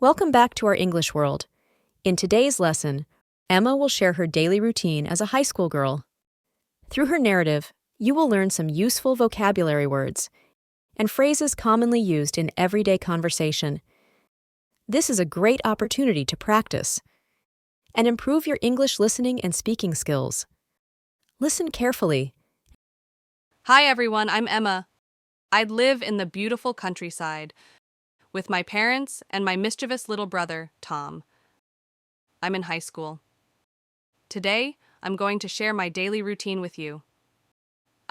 Welcome back to our English world. In today's lesson, Emma will share her daily routine as a high school girl. Through her narrative, you will learn some useful vocabulary words and phrases commonly used in everyday conversation. This is a great opportunity to practice and improve your English listening and speaking skills. Listen carefully. Hi everyone, I'm Emma. I live in the beautiful countryside with my parents and my mischievous little brother, Tom. I'm in high school. Today, I'm going to share my daily routine with you.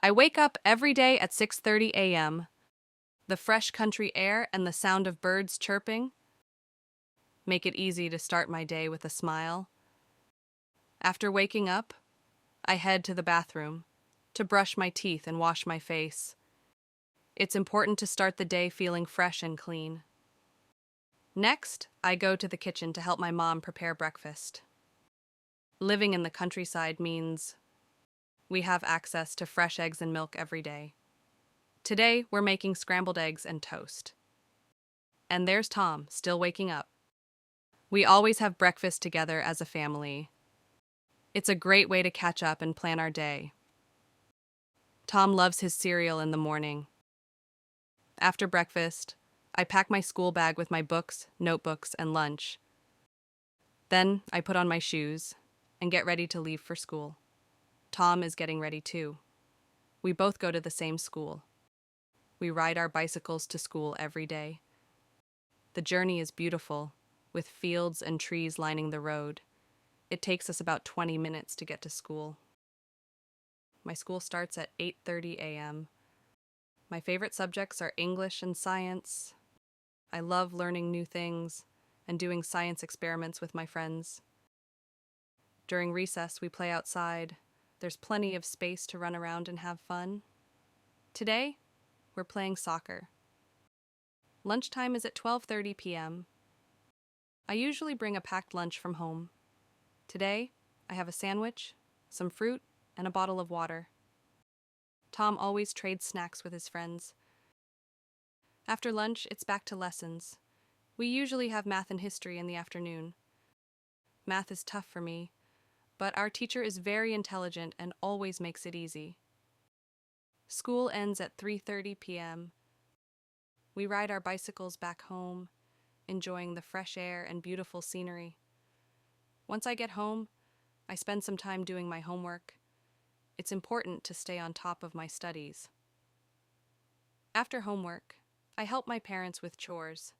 I wake up every day at 6:30 a.m. The fresh country air and the sound of birds chirping make it easy to start my day with a smile. After waking up, I head to the bathroom to brush my teeth and wash my face. It's important to start the day feeling fresh and clean. Next, I go to the kitchen to help my mom prepare breakfast. Living in the countryside means we have access to fresh eggs and milk every day. Today, we're making scrambled eggs and toast. And there's Tom, still waking up. We always have breakfast together as a family. It's a great way to catch up and plan our day. Tom loves his cereal in the morning. After breakfast, I pack my school bag with my books, notebooks, and lunch. Then I put on my shoes and get ready to leave for school. Tom is getting ready too. We both go to the same school. We ride our bicycles to school every day. The journey is beautiful, with fields and trees lining the road. It takes us about 20 minutes to get to school. My school starts at 8:30 a.m. My favorite subjects are English and science. I love learning new things and doing science experiments with my friends. During recess, we play outside. There's plenty of space to run around and have fun. Today, we're playing soccer. Lunchtime is at 12:30 p.m. I usually bring a packed lunch from home. Today, I have a sandwich, some fruit, and a bottle of water. Tom always trades snacks with his friends. After lunch, it's back to lessons. We usually have math and history in the afternoon. Math is tough for me, but our teacher is very intelligent and always makes it easy. School ends at 3:30 p.m. We ride our bicycles back home, enjoying the fresh air and beautiful scenery. Once I get home, I spend some time doing my homework. It's important to stay on top of my studies. After homework, I help my parents with chores.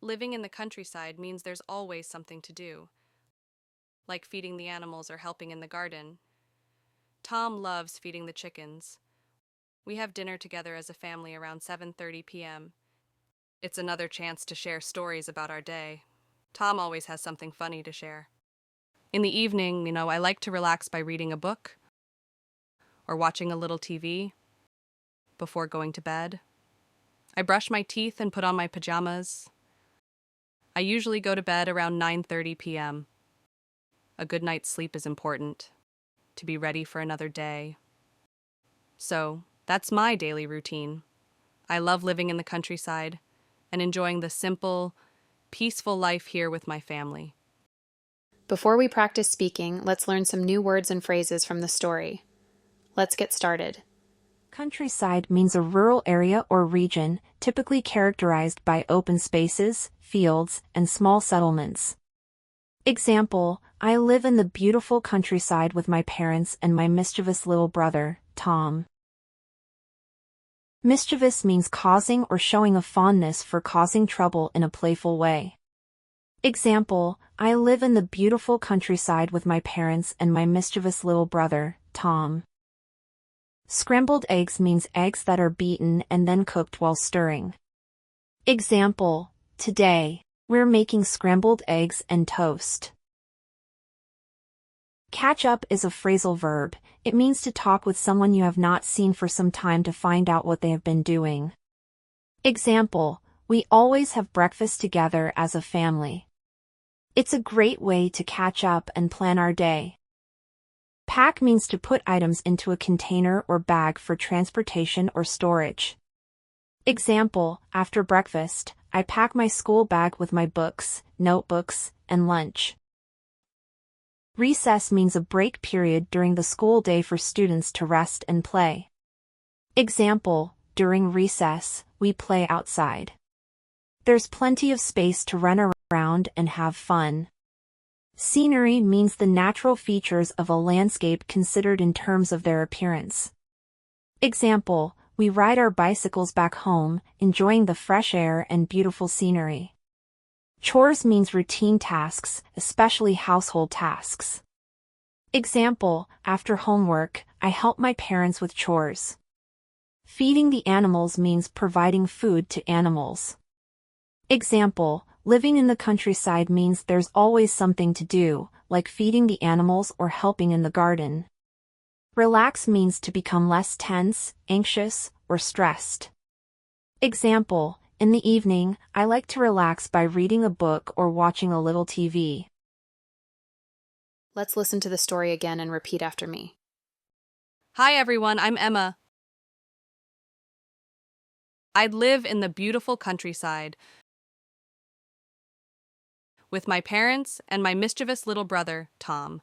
Living in the countryside means there's always something to do, like feeding the animals or helping in the garden. Tom loves feeding the chickens. We have dinner together as a family around 7:30 p.m. It's another chance to share stories about our day. Tom always has something funny to share. In the evening, I like to relax by reading a book or watching a little TV before going to bed. I brush my teeth and put on my pajamas. I usually go to bed around 9:30 p.m. A good night's sleep is important to be ready for another day. So, that's my daily routine. I love living in the countryside and enjoying the simple, peaceful life here with my family. Before we practice speaking, let's learn some new words and phrases from the story. Let's get started. Countryside means a rural area or region, typically characterized by open spaces, fields, and small settlements. Example, I live in the beautiful countryside with my parents and my mischievous little brother, Tom. Mischievous means causing or showing a fondness for causing trouble in a playful way. Example, I live in the beautiful countryside with my parents and my mischievous little brother, Tom. Scrambled eggs means eggs that are beaten and then cooked while stirring. Example, today, we're making scrambled eggs and toast. Catch up is a phrasal verb. It means to talk with someone you have not seen for some time to find out what they have been doing. Example, we always have breakfast together as a family. It's a great way to catch up and plan our day. Pack means to put items into a container or bag for transportation or storage. Example, after breakfast, I pack my school bag with my books, notebooks, and lunch. Recess means a break period during the school day for students to rest and play. Example, during recess, we play outside. There's plenty of space to run around and have fun. Scenery means the natural features of a landscape considered in terms of their appearance. Example, we ride our bicycles back home, enjoying the fresh air and beautiful scenery. Chores means routine tasks, especially household tasks. Example, after homework, I help my parents with chores. Feeding the animals means providing food to animals. Example, living in the countryside means there's always something to do, like feeding the animals or helping in the garden. Relax means to become less tense, anxious, or stressed. Example, in the evening, I like to relax by reading a book or watching a little TV. Let's listen to the story again and repeat after me. Hi everyone, I'm Emma. I live in the beautiful countryside with my parents and my mischievous little brother, Tom.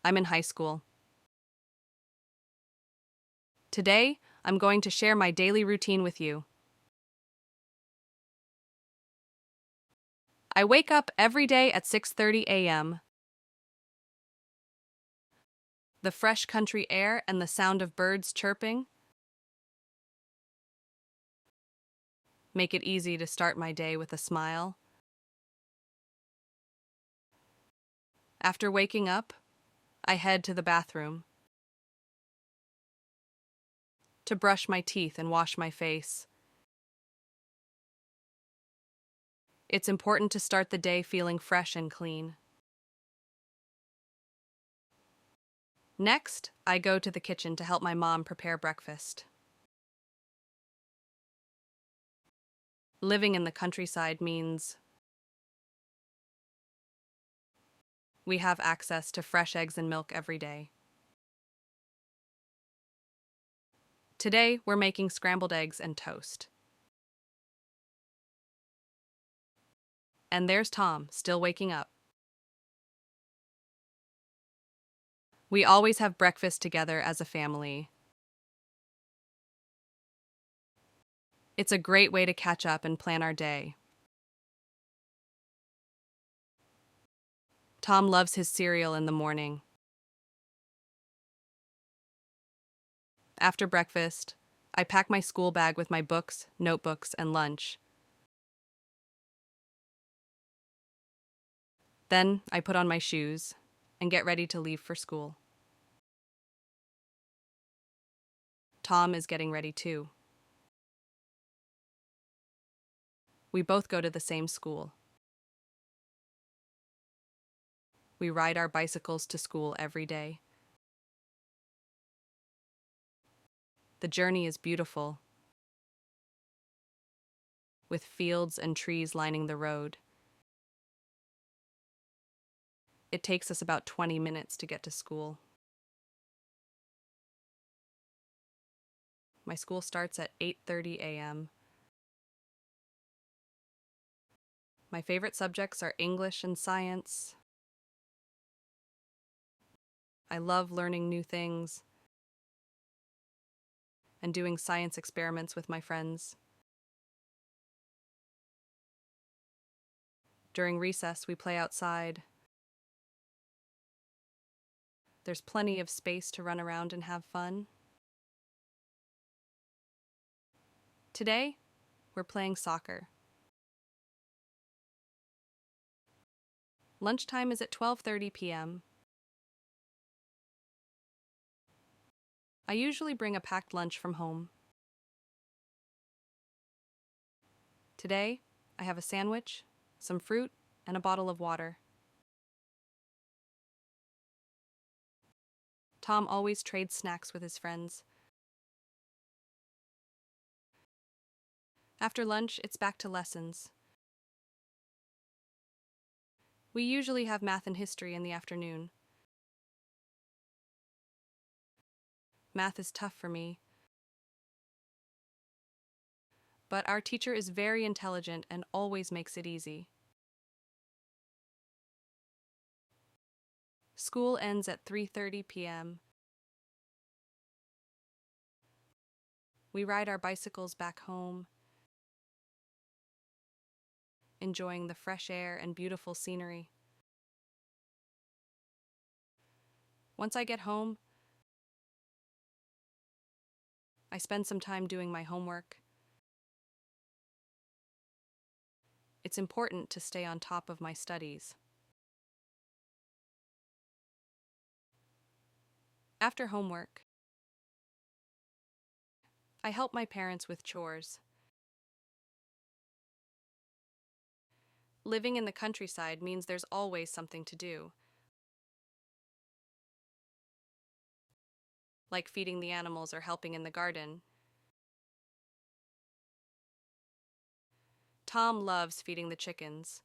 I'm in high school. Today, I'm going to share my daily routine with you. I wake up every day at 6:30 a.m. The fresh country air and the sound of birds chirping make it easy to start my day with a smile. After waking up, I head to the bathroom to brush my teeth and wash my face. It's important to start the day feeling fresh and clean. Next, I go to the kitchen to help my mom prepare breakfast. Living in the countryside means we have access to fresh eggs and milk every day. Today, we're making scrambled eggs and toast. And there's Tom, still waking up. We always have breakfast together as a family. It's a great way to catch up and plan our day. Tom loves his cereal in the morning. After breakfast, I pack my school bag with my books, notebooks, and lunch. Then I put on my shoes and get ready to leave for school. Tom is getting ready too. We both go to the same school. We ride our bicycles to school every day. The journey is beautiful, with fields and trees lining the road. It takes us about 20 minutes to get to school. My school starts at 8:30 a.m. My favorite subjects are English and science. I love learning new things and doing science experiments with my friends. During recess, we play outside. There's plenty of space to run around and have fun. Today, we're playing soccer. Lunchtime is at 12:30 p.m. I usually bring a packed lunch from home. Today, I have a sandwich, some fruit, and a bottle of water. Tom always trades snacks with his friends. After lunch, it's back to lessons. We usually have math and history in the afternoon. Math is tough for me, but our teacher is very intelligent and always makes it easy. School ends at 3:30 p.m. We ride our bicycles back home, enjoying the fresh air and beautiful scenery. Once I get home, I spend some time doing my homework. It's important to stay on top of my studies. After homework, I help my parents with chores. Living in the countryside means there's always something to do, like feeding the animals or helping in the garden. Tom loves feeding the chickens.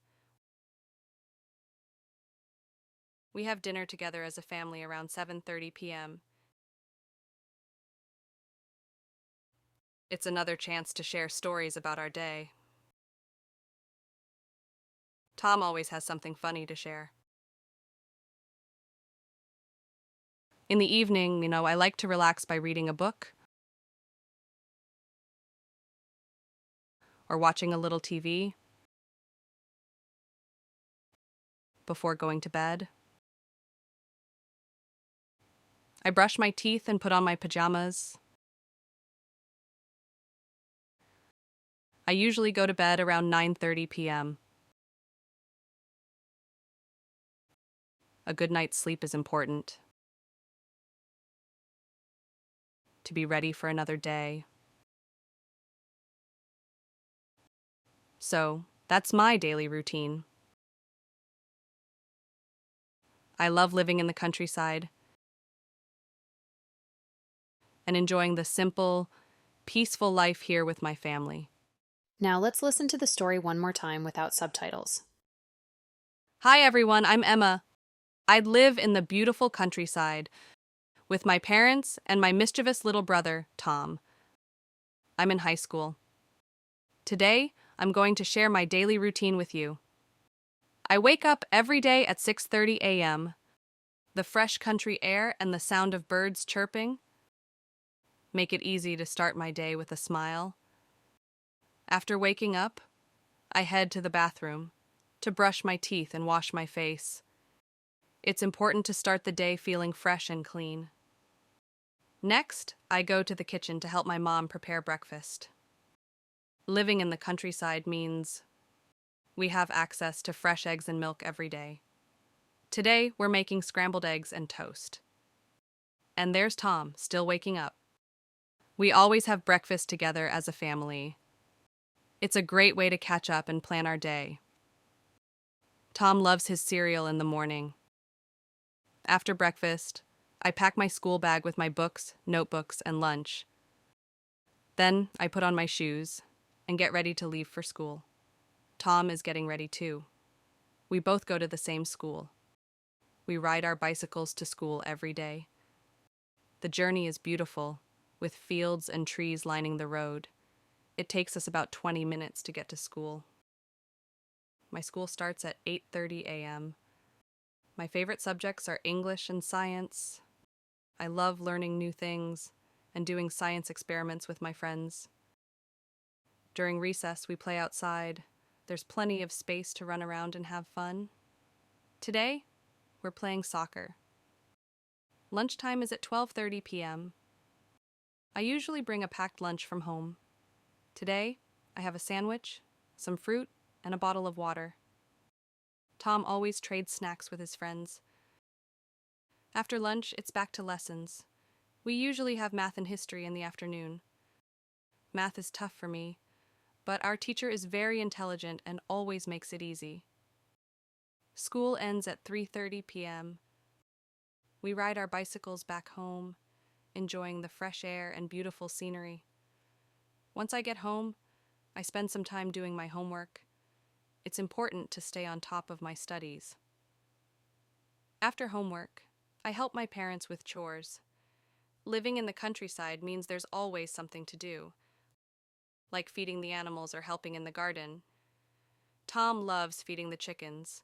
We have dinner together as a family around 7:30 p.m. It's another chance to share stories about our day. Tom always has something funny to share. In the evening, I like to relax by reading a book or watching a little TV before going to bed. I brush my teeth and put on my pajamas. I usually go to bed around 9:30 p.m. A good night's sleep is important to be ready for another day. So, that's my daily routine. I love living in the countryside and enjoying the simple, peaceful life here with my family. Now let's listen to the story one more time without subtitles. Hi everyone, I'm Emma. I live in the beautiful countryside with my parents and my mischievous little brother, Tom. I'm in high school. Today, I'm going to share my daily routine with you. I wake up every day at 6:30 a.m. The fresh country air and the sound of birds chirping make it easy to start my day with a smile. After waking up, I head to the bathroom to brush my teeth and wash my face. It's important to start the day feeling fresh and clean. Next, I go to the kitchen to help my mom prepare breakfast. Living in the countryside means we have access to fresh eggs and milk every day. Today, we're making scrambled eggs and toast. And there's Tom, still waking up. We always have breakfast together as a family. It's a great way to catch up and plan our day. Tom loves his cereal in the morning. After breakfast, I pack my school bag with my books, notebooks, and lunch. Then I put on my shoes and get ready to leave for school. Tom is getting ready too. We both go to the same school. We ride our bicycles to school every day. The journey is beautiful, with fields and trees lining the road. It takes us about 20 minutes to get to school. My school starts at 8:30 a.m. My favorite subjects are English and science. I love learning new things and doing science experiments with my friends. During recess, we play outside. There's plenty of space to run around and have fun. Today, we're playing soccer. Lunchtime is at 12:30 p.m. I usually bring a packed lunch from home. Today, I have a sandwich, some fruit, and a bottle of water. Tom always trades snacks with his friends. After lunch, it's back to lessons. We usually have math and history in the afternoon. Math is tough for me, but our teacher is very intelligent and always makes it easy. School ends at 3:30 p.m. We ride our bicycles back home, enjoying the fresh air and beautiful scenery. Once I get home, I spend some time doing my homework. It's important to stay on top of my studies. After homework, I help my parents with chores. Living in the countryside means there's always something to do, like feeding the animals or helping in the garden. Tom loves feeding the chickens.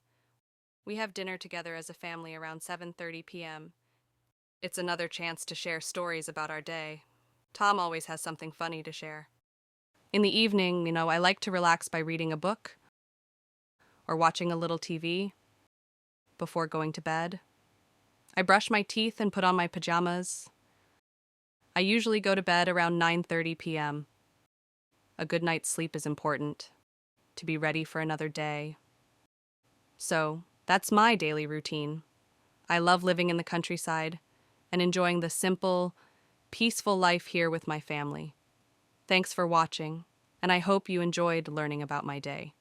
We have dinner together as a family around 7:30 p.m. It's another chance to share stories about our day. Tom always has something funny to share. In the evening, I like to relax by reading a book or watching a little TV before going to bed. I brush my teeth and put on my pajamas. I usually go to bed around 9:30 p.m. A good night's sleep is important to be ready for another day. So, that's my daily routine. I love living in the countryside and enjoying the simple, peaceful life here with my family. Thanks for watching, and I hope you enjoyed learning about my day.